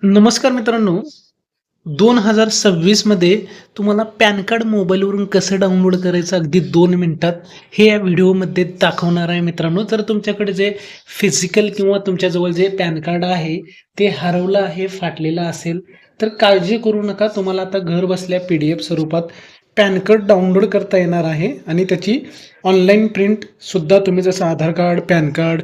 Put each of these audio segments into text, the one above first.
नमस्कार मित्रांनो, 2026 मध्ये तुम्हाला पॅन कार्ड मोबाईलवरून कसं डाउनलोड करायचं अगदी 2 मिनिटात हे या व्हिडिओमध्ये दाखवणार आहे मित्रांनो. जर तुमच्याकडे जे फिजिकल किंवा तुमच्याजवळ जे पॅन कार्ड आहे ते हरवलं आहे, फाटलेलं असेल तर काळजी करू नका. तुम्हाला आता घर बसल्या PDF स्वरूपात पॅन कार्ड डाउनलोड करता येणार आहे आणि त्याची ऑनलाईन प्रिंटसुद्धा तुम्ही जसं आधार कार्ड, पॅन कार्ड,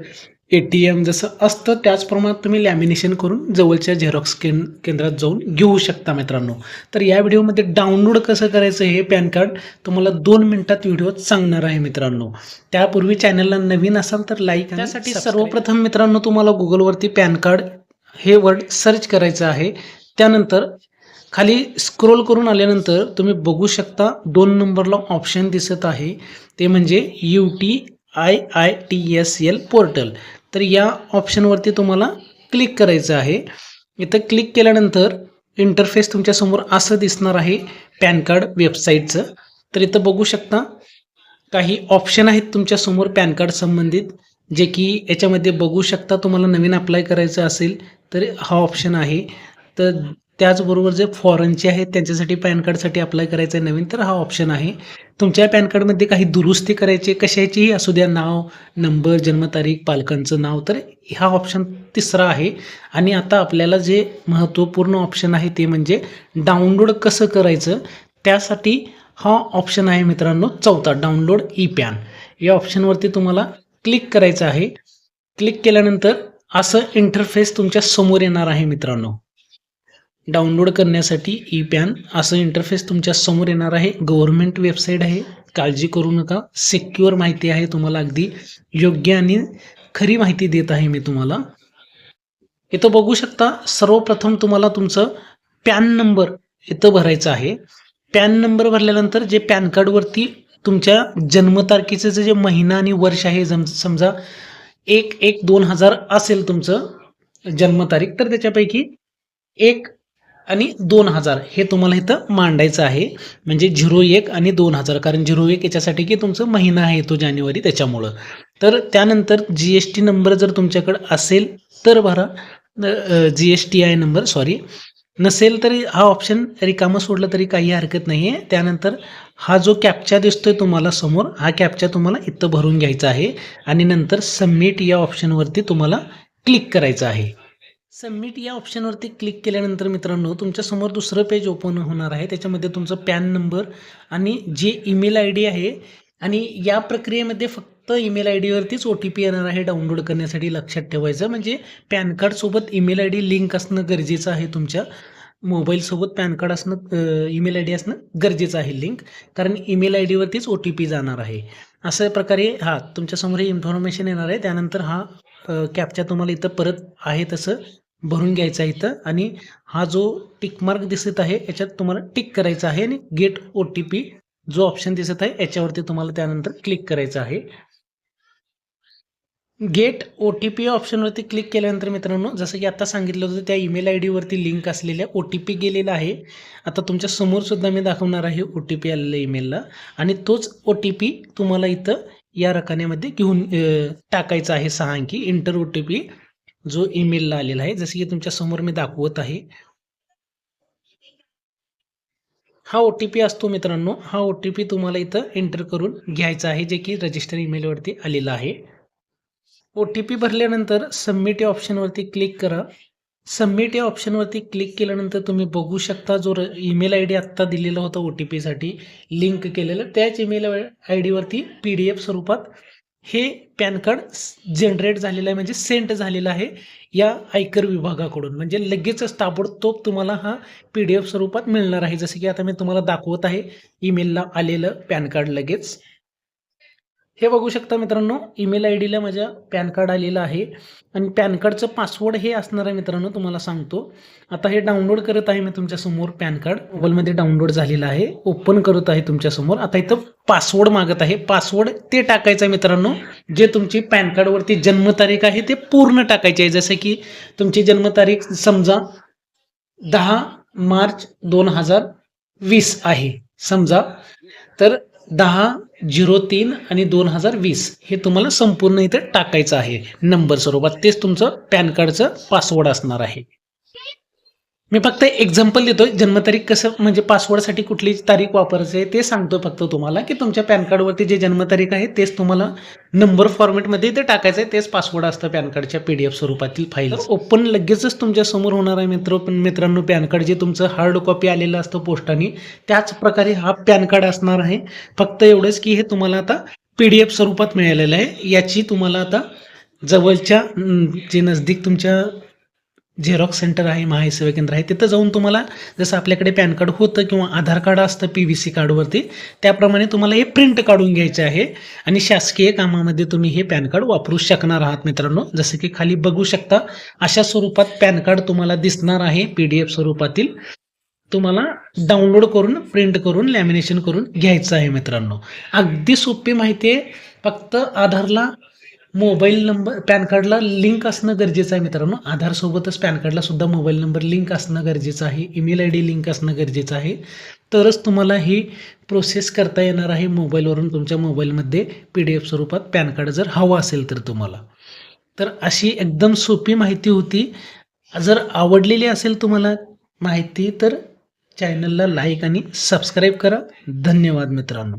ATM जसं असतं त्याचप्रमाणे तुम्ही लॅमिनेशन करून जवळच्या झेरॉक्स केंद्रात जाऊन घेऊ शकता मित्रांनो. तर या व्हिडिओमध्ये डाउनलोड कसं करायचं हे पॅन कार्ड तुम्हाला 2 मिनिटात व्हिडिओत सांगणार आहे मित्रांनो. त्यापूर्वी चॅनलला नवीन असाल तर लाईक. त्यासाठी सर्वप्रथम मित्रांनो तुम्हाला गुगलवरती पॅन कार्ड हे वर्ड सर्च करायचं आहे. त्यानंतर खाली स्क्रोल करून आल्यानंतर तुम्ही बघू शकता 2 नंबरला ऑप्शन दिसत आहे, ते म्हणजे UTIITSL पोर्टल. तर या ऑप्शनवरती तुम्हाला क्लिक करायचं आहे. इथं क्लिक केल्यानंतर इंटरफेस तुमच्यासमोर असं दिसणार आहे पॅन कार्ड वेबसाईटचं. तर इथं बघू शकता काही ऑप्शन आहेत तुमच्यासमोर पॅन कार्ड संबंधित, जे की याच्यामध्ये बघू शकता. तुम्हाला नवीन अप्लाय करायचं असेल तर हा ऑप्शन आहे. तर त्याचबरोबर जे फॉरेनचे आहेत त्यांच्यासाठी पॅन कार्डसाठी अप्लाय करायचं आहे नवीन, तर हा ऑप्शन आहे. तुमच्या पॅन कार्डमध्ये काही दुरुस्ती करायची कशाचीही असू द्या, नाव, नंबर, जन्मतारीख, पालकांचं नाव, तर हा ऑप्शन तिसरा आहे. आणि आता आपल्याला जे महत्त्वपूर्ण ऑप्शन आहे ते म्हणजे डाउनलोड कसं करायचं, त्यासाठी हा ऑप्शन आहे मित्रांनो चौथा, डाउनलोड ई पॅन. या ऑप्शनवरती तुम्हाला क्लिक करायचं आहे. क्लिक केल्यानंतर असं इंटरफेस तुमच्या समोर येणार आहे मित्रांनो. डाउनलोड करण्यासाठी ई पॅन असं इंटरफेस तुमच्या समोर येणार आहे. गव्हर्नमेंट वेबसाईट आहे, काळजी करू नका. सिक्युअर माहिती आहे, तुम्हाला अगदी योग्य आणि खरी माहिती देत आहे मी तुम्हाला. इथं बघू शकता सर्वप्रथम तुम्हाला तुमचं पॅन नंबर इथं भरायचं आहे. पॅन नंबर भरल्यानंतर जे पॅन कार्डवरती तुमच्या जन्मतारखेचं जे महिना आणि वर्ष आहे, समजा 1/1/2000 असेल तुमचं जन्मतारीख, तर त्याच्यापैकी 1 आणि 2000 हे तुम्हाला इथं मांडायचं आहे. म्हणजे 01 आणि 2000, कारण 01 याच्यासाठी की तुमचं महिना आहे तो जानेवारी, त्याच्यामुळं. तर त्यानंतर GST नंबर जर तुमच्याकडे असेल तर भरा. GSTI number, sorry. नसेल तरी हा ऑप्शन रिकामं सोडलं तरी काही हरकत नाही आहे. त्यानंतर हा जो कॅप्चा दिसतोय तुम्हाला समोर, हा कॅप्चा तुम्हाला इथं भरून घ्यायचा आहे आणि नंतर सबमिट या ऑप्शनवरती तुम्हाला क्लिक करायचं आहे. सबमिट या ऑप्शनवरती क्लिक केल्यानंतर मित्रांनो तुमच्यासमोर दुसरं पेज ओपन होणार आहे. त्याच्यामध्ये तुमचं पॅन नंबर आणि जे ईमेल ID आहे, आणि या प्रक्रियेमध्ये फक्त ईमेल ID वरतीच OTP येणार आहे डाउनलोड करण्यासाठी, लक्षात ठेवायचं. म्हणजे पॅन कार्डसोबत ईमेल ID लिंक असणं गरजेचं आहे. तुमच्या मोबाईलसोबत पॅन कार्ड असणं, ईमेल ID असणं गरजेचं आहे लिंक, कारण ईमेल ID वरतीच OTP जाणार आहे. अशा प्रकारे तुमच्यासमोर ही इन्फॉर्मेशन येणार आहे. त्यानंतर कॅप्चा तुम्हाला इथं परत आहे तसं भरून घ्यायचा आहे इथं, आणि हा जो टिक मार्क दिसत आहे याच्यात तुम्हाला टिक करायचा आहे आणि गेट OTP जो ऑप्शन दिसत आहे याच्यावरती तुम्हाला त्यानंतर क्लिक करायचं आहे. गेट OTP ऑप्शनवरती क्लिक केल्यानंतर मित्रांनो, जसं की आता सांगितलं होतं त्या ईमेल ID वरती लिंक असलेल्या OTP गेलेला आहे. आता तुमच्या समोर सुद्धा मी दाखवणार आहे OTP आलेल्या ईमेलला, आणि तोच OTP तुम्हाला इथं या रकान्यामध्ये घेऊन टाकायचा आहे. 6 अंकी इंटर OTP जो ईमेलला आलेला आहे, जसं की तुमच्या समोर मी दाखवत आहे. हा OTP असतो मित्रांनो. हा OTP तुम्हाला इथं एंटर करून घ्यायचा आहे, जे की रजिस्टर ईमेलवरती आलेला आहे. OTP भरल्यानंतर सबमिट या ऑप्शनवरती क्लिक करा. सबमिट या ऑप्शनवरती क्लिक केल्यानंतर तुम्ही बघू शकता जो ईमेल ID आत्ता दिलेला होता OTPसाठी लिंक केलेलं, त्याच ईमेल ID वरती PDF स्वरूपात हे पॅन कार्ड जनरेट झालेलं आहे, म्हणजे सेंट झालेलं आहे या आयकर विभागाकडून. म्हणजे लगेचच ताबडतोब तुम्हाला हा PDF स्वरूपात मिळणार आहे. जसं की आता मी तुम्हाला दाखवत आहे ईमेलला आलेलं पॅन कार्ड लगेच. हे बघू शकता मित्रांनो, ईमेल IDला माझ्या पॅन कार्ड आलेलं आहे, आणि पॅन कार्डचं पासवर्ड हे असणार आहे मित्रांनो, तुम्हाला सांगतो. आता हे डाउनलोड करत आहे मी तुमच्यासमोर. पॅन कार्ड मोबाईलमध्ये डाउनलोड झालेलं आहे, ओपन करत आहे तुमच्यासमोर. आता इथं पासवर्ड मागत आहे. पासवर्ड ते टाकायचं आहे मित्रांनो, जे तुमची पॅन कार्डवरती जन्मतारीख आहे ते पूर्ण टाकायची आहे. जसं की तुमची जन्मतारीख समजा 10 मार्च 2020 आहे समजा, तर 10/03 आणि 2020 हे तुम्हाला संपूर्ण इथं टाकायचं आहे नंबर स्वरूपात. तेच तुमचं पॅन कार्डचं पासवर्ड असणार आहे. मी फक्त एक्झाम्पल देतोय, जन्मतारीख कसं म्हणजे पासवर्डसाठी कुठली तारीख वापरायची आहे ते सांगतोय फक्त तुम्हाला, की तुमच्या पॅन कार्डवरती जे जन्मतारीख आहे तेच तुम्हाला नंबर फॉर्मॅटमध्ये इथे टाकायचं आहे, तेच पासवर्ड असतं पॅन कार्डच्या PDF स्वरूपातील फाईल. ओपन लगेचच तुमच्या समोर होणार आहे मित्रांनो पॅन कार्ड जे तुमचं हार्ड कॉपी आलेलं असतं पोस्टाने, त्याच प्रकारे हा पॅन कार्ड असणार आहे. फक्त एवढंच की हे तुम्हाला आता PDF स्वरूपात मिळालेलं आहे. याची तुम्हाला आता जवळच्या जे नजदीक तुमच्या झेरॉक्स सेंटर आहे, महासेवा केंद्र आहे, तिथं जाऊन तुम्हाला जसं आपल्याकडे पॅन कार्ड होतं किंवा आधार कार्ड असतं PVC कार्डवरती, त्याप्रमाणे तुम्हाला हे प्रिंट काढून घ्यायचे आहे आणि शासकीय कामामध्ये तुम्ही हे पॅन कार्ड वापरू शकणार आहात मित्रांनो. जसं की खाली बघू शकता अशा स्वरूपात पॅन कार्ड तुम्हाला दिसणार आहे PDF स्वरूपातील. तुम्हाला डाउनलोड करून प्रिंट करून लॅमिनेशन करून घ्यायचं आहे मित्रांनो. अगदी सोपी माहिती आहे. फक्त आधारला मोबाईल नंबर पॅन कार्डला लिंक असणं गरजेचं आहे मित्रांनो. आधारसोबतच पॅन कार्डला सुद्धा मोबाईल नंबर लिंक असणं गरजेचं आहे. ईमेल ID लिंक असणं गरजेचं आहे. तरच तुम्हाला ही प्रोसेस करता येणार आहे मोबाईलवरून तुमच्या मोबाईलमध्ये PDF स्वरूपात पॅन कार्ड जर हवं असेल तर तुम्हाला. तर अशी एकदम सोपी माहिती होती. जर आवडलेली असेल तुम्हाला माहिती तर चॅनलला लाईक आणि सबस्क्राईब करा. धन्यवाद मित्रांनो.